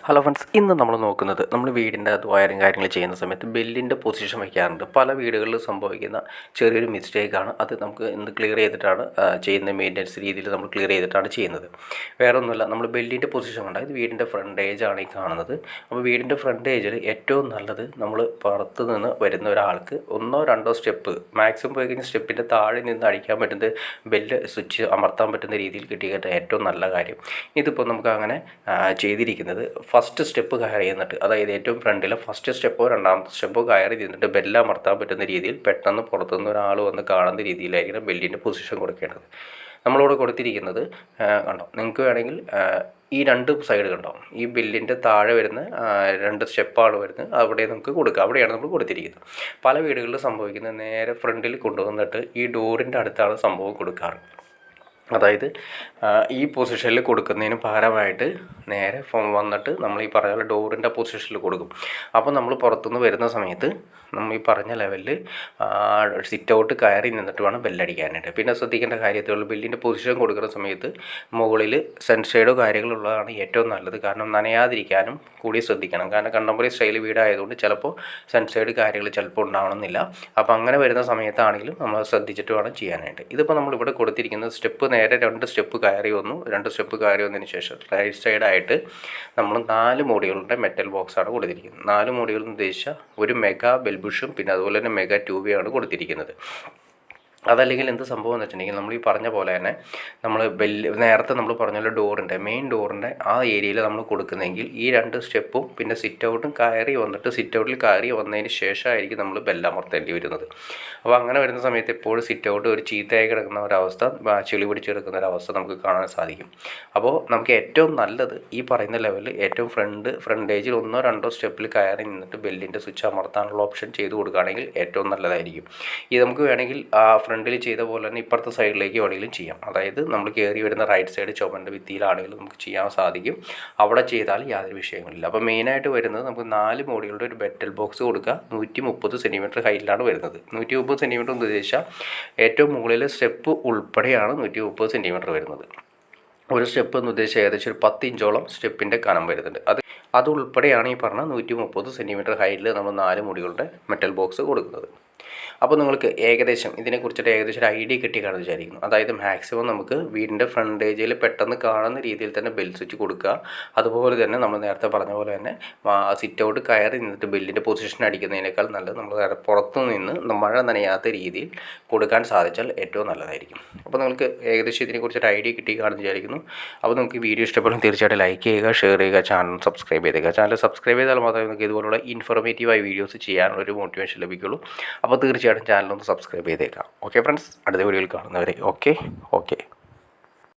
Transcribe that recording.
Hello friends, ഇന്ന് നമ്മൾ നോക്കുന്നത് നമ്മൾ വീടിൻ്റെ അത് വയറിങ് കാര്യങ്ങൾ ചെയ്യുന്ന സമയത്ത് ബെല്ലിൻ്റെ പൊസിഷൻ വയ്ക്കാറുണ്ട്. പല വീടുകളിൽ സംഭവിക്കുന്ന ചെറിയൊരു മിസ്റ്റേക്കാണ്. അത് നമുക്ക് ഇന്ന് ക്ലിയർ ചെയ്തിട്ടാണ് ചെയ്യുന്ന മെയിൻ്റനൻസ് രീതിയിൽ നമ്മൾ ക്ലിയർ ചെയ്തിട്ടാണ് ചെയ്യുന്നത്. വേറെ ഒന്നുമില്ല, നമ്മൾ ബെല്ലിൻ്റെ പൊസിഷൻ കണ്ടാൽ ഇത് വീടിൻ്റെ ഫ്രണ്ടേജാണ് ഈ കാണുന്നത്. അപ്പോൾ വീടിൻ്റെ ഫ്രണ്ടേജിൽ ഏറ്റവും നല്ലത് നമ്മൾ പുറത്ത് നിന്ന് വരുന്ന ഒരാൾക്ക് ഒന്നോ രണ്ടോ സ്റ്റെപ്പ് മാക്സിമം പോയി കഴിഞ്ഞാൽ സ്റ്റെപ്പിൻ്റെ താഴെ നിന്ന് അടിക്കാൻ പറ്റുന്നത് ബെല്ല് സ്വിച്ച് അമർത്താൻ പറ്റുന്ന രീതിയിൽ കിട്ടിയിട്ട് ഏറ്റവും നല്ല കാര്യം. ഇതിപ്പോൾ നമുക്ക് അങ്ങനെ ചെയ്തിരിക്കുന്നത് ഫസ്റ്റ് സ്റ്റെപ്പ് കയറി നിന്നിട്ട്, അതായത് ഏറ്റവും ഫ്രണ്ടിലെ ഫസ്റ്റ് സ്റ്റെപ്പോ രണ്ടാമത്തെ സ്റ്റെപ്പോ കയറി നിന്നിട്ട് ബെല്ല് അമർത്താൻ പറ്റുന്ന രീതിയിൽ പെട്ടെന്ന് പുറത്തുനിന്ന് ഒരാൾ വന്ന് കാണുന്ന രീതിയിലായിരിക്കണം ബെല്ലിൻ്റെ പൊസിഷൻ കൊടുക്കേണ്ടത്. നമ്മളിവിടെ കൊടുത്തിരിക്കുന്നത് കണ്ടോ, നിങ്ങൾക്ക് വേണമെങ്കിൽ ഈ രണ്ട് സൈഡ് കണ്ടോ, ഈ ബെല്ലിൻ്റെ താഴെ വരുന്ന രണ്ട് സ്റ്റെപ്പാണ് വരുന്നത്, അവിടെ നമുക്ക് കൊടുക്കുക. അവിടെയാണ് നമ്മൾ കൊടുത്തിരിക്കുന്നത്. പല വീടുകളിൽ സംഭവിക്കുന്നത് നേരെ ഫ്രണ്ടിൽ കൊണ്ടുവന്നിട്ട് ഈ ഡോറിൻ്റെ അടുത്താണ് സംഭവം കൊടുക്കാറ്. അതായത് ഈ പൊസിഷനിൽ കൊടുക്കുന്നതിന് പകരമായിട്ട് നേരെ വന്നിട്ട് നമ്മൾ ഈ പറഞ്ഞ ഡോറിൻ്റെ പൊസിഷനിൽ കൊടുക്കും. അപ്പോൾ നമ്മൾ പുറത്തുനിന്ന് വരുന്ന സമയത്ത് നമ്മൾ ഈ പറഞ്ഞ ലെവലിൽ സിറ്റ് ഔട്ട് കയറി നിന്നിട്ട് വേണം ബെല്ലടിക്കാനായിട്ട്. പിന്നെ ശ്രദ്ധിക്കേണ്ട കാര്യത്തുള്ളൂ, ബെല്ലിൻ്റെ പൊസിഷൻ കൊടുക്കുന്ന സമയത്ത് മുകളിൽ സൺഷെയ്ഡോ കാര്യങ്ങളുള്ളതാണ് ഏറ്റവും നല്ലത്. കാരണം നനയാതിരിക്കാനും കൂടി ശ്രദ്ധിക്കണം. കാരണം കണ്ടംപററി സ്റ്റൈൽ വീടായതുകൊണ്ട് ചിലപ്പോൾ സൺഷെയ്ഡ് കാര്യങ്ങൾ ചിലപ്പോൾ ഉണ്ടാവണമെന്നില്ല. അപ്പോൾ അങ്ങനെ വരുന്ന സമയത്താണെങ്കിലും നമ്മൾ ശ്രദ്ധിച്ചിട്ട് വേണം ചെയ്യാനായിട്ട്. ഇതിപ്പോൾ നമ്മളിവിടെ കൊടുത്തിരിക്കുന്നത് സ്റ്റെപ്പ് നേരെ രണ്ട് സ്റ്റെപ്പ് കയറി വന്നു. രണ്ട് സ്റ്റെപ്പ് കയറി വന്നതിന് ശേഷം റൈറ്റ് സൈഡായിട്ട് നമ്മൾ 4 മോഡികളുടെ മെറ്റൽ ബോക്സാണ് കൊടുത്തിരിക്കുന്നത്. 4 മോഡികൾ എന്ന് ഉദ്ദേശിച്ചാൽ ഒരു മെഗാ ബെൽബുഷും പിന്നെ അതുപോലെ തന്നെ മെഗാ ട്യൂബിയാണ് കൊടുത്തിരിക്കുന്നത്. അതല്ലെങ്കിൽ എന്ത് സംഭവം എന്ന് വെച്ചിട്ടുണ്ടെങ്കിൽ നമ്മൾ ഈ പറഞ്ഞ പോലെ തന്നെ നമ്മൾ നേരത്തെ നമ്മൾ പറഞ്ഞ പോലെ ഡോറിൻ്റെ മെയിൻ ഡോറിൻ്റെ ആ ഏരിയയിൽ നമ്മൾ കൊടുക്കുന്നതെങ്കിൽ ഈ രണ്ട് സ്റ്റെപ്പും പിന്നെ സിറ്റ് ഔട്ടും കയറി വന്നിട്ട് സിറ്റ് ഔട്ടിൽ കയറി വന്നതിന് ശേഷമായിരിക്കും നമ്മൾ ബെല്ലമർത്തേണ്ടി വരുന്നത്. അപ്പോൾ അങ്ങനെ വരുന്ന സമയത്ത് എപ്പോഴും സിറ്റ് ഔട്ട് ഒരു ചീത്തയായി കിടക്കുന്ന ഒരവസ്ഥ, ചെളി പിടിച്ച് കിടക്കുന്ന ഒരവസ്ഥ നമുക്ക് കാണാൻ സാധിക്കും. അപ്പോൾ നമുക്ക് ഏറ്റവും നല്ലത് ഈ പറയുന്ന ലെവലിൽ ഏറ്റവും ഫ്രണ്ടേജിൽ ഒന്നോ രണ്ടോ സ്റ്റെപ്പിൽ കയറി നിന്നിട്ട് ബെല്ലിൻ്റെ സ്വിച്ച് അമർത്താനുള്ള ഓപ്ഷൻ ചെയ്ത് കൊടുക്കുകയാണെങ്കിൽ ഏറ്റവും നല്ലതായിരിക്കും. ഇത് നമുക്ക് വേണമെങ്കിൽ ഫ്രണ്ടിൽ ചെയ്ത പോലെ തന്നെ ഇപ്പുറത്തെ സൈഡിലേക്ക് വേണമെങ്കിലും ചെയ്യാം. അതായത് നമ്മൾ കയറി വരുന്ന റൈറ്റ് സൈഡ് ചുമൻ്റെ ഭിത്തിയിലാണെങ്കിലും നമുക്ക് ചെയ്യാൻ സാധിക്കും. അവിടെ ചെയ്താൽ യാതൊരു വിഷയങ്ങളില്ല. അപ്പോൾ മെയിനായിട്ട് വരുന്നത് നമുക്ക് 4 മോഡികളുടെ ഒരു മെറ്റൽ ബോക്സ് കൊടുക്കുക. 130 സെൻറ്റിമീറ്റർ ഹൈറ്റിലാണ് വരുന്നത്. 130 സെൻറ്റിമീറ്റർ എന്ന് ഉദ്ദേശിച്ചാൽ ഏറ്റവും മുകളിലെ സ്റ്റെപ്പ് ഉൾപ്പെടെയാണ് 130 സെൻറ്റിമീറ്റർ വരുന്നത്. ഒരു സ്റ്റെപ്പ് എന്ന് ഉദ്ദേശിച്ചാൽ ഏകദേശം ഒരു 10 ഇഞ്ചോളം സ്റ്റെപ്പിൻ്റെ കനം വരുന്നുണ്ട്. അത് ഉൾപ്പെടെയാണ് ഈ പറഞ്ഞ 130 സെൻറ്റിമീറ്റർ ഹൈറ്റിൽ നമ്മൾ 4 മോഡികളുടെ മെറ്റൽ ബോക്സ് കൊടുക്കുന്നത്. അപ്പോൾ നിങ്ങൾക്ക് ഏകദേശം ഇതിനെക്കുറിച്ചിട്ട് ഏകദേശം ഒരു ഐഡിയ കിട്ടിക്കാണെന്ന് വിചാരിക്കുന്നു. അതായത് മാക്സിമം നമുക്ക് വീടിൻ്റെ ഫ്രണ്ടേജിൽ പെട്ടെന്ന് കാണുന്ന രീതിയിൽ തന്നെ ബെൽ സ്വിച്ച് കൊടുക്കുക. അതുപോലെ തന്നെ നമ്മൾ നേരത്തെ പറഞ്ഞ പോലെ തന്നെ സിറ്റ് ഔട്ട് കയറി നിന്നിട്ട് ബെല്ലിൻ്റെ പൊസിഷൻ അടിക്കുന്നതിനേക്കാൾ നല്ലത് നമ്മൾ പുറത്തു നിന്ന് മഴ നനയാത്ത രീതിയിൽ കൊടുക്കാൻ സാധിച്ചാൽ ഏറ്റവും നല്ലതായിരിക്കും. അപ്പോൾ നിങ്ങൾക്ക് ഏകദേശം ഇതിനെക്കുറിച്ചൊരു ഐഡിയ കിട്ടിക്കാണെന്ന് വിചാരിക്കുന്നു. അപ്പോൾ നിങ്ങൾക്ക് വീഡിയോ ഇഷ്ടപ്പെടും തീർച്ചയായിട്ടും ലൈക്ക് ചെയ്യുക, ഷെയർ ചെയ്യുക, ചാനൽ സബ്സ്ക്രൈബ് ചെയ്തേക്കുക. ചാനൽ സബ്സ്ക്രൈബ് ചെയ്താൽ മാത്രമേ നിങ്ങൾക്ക് ഇതുപോലുള്ള ഇൻഫോർമേറ്റീവായ വീഡിയോസ് ചെയ്യാനുള്ളൊരു മോട്ടിവേഷൻ ലഭിക്കുള്ളൂ. അപ്പോൾ തീർച്ചയായിട്ടും ചാനലൊന്ന് സബ്സ്ക്രൈബ് ചെയ്തേക്കാം. ഓക്കെ ഫ്രണ്ട്സ്, അടുത്ത വീഡിയോയിൽ കാണുന്നവരെ ഓക്കെ.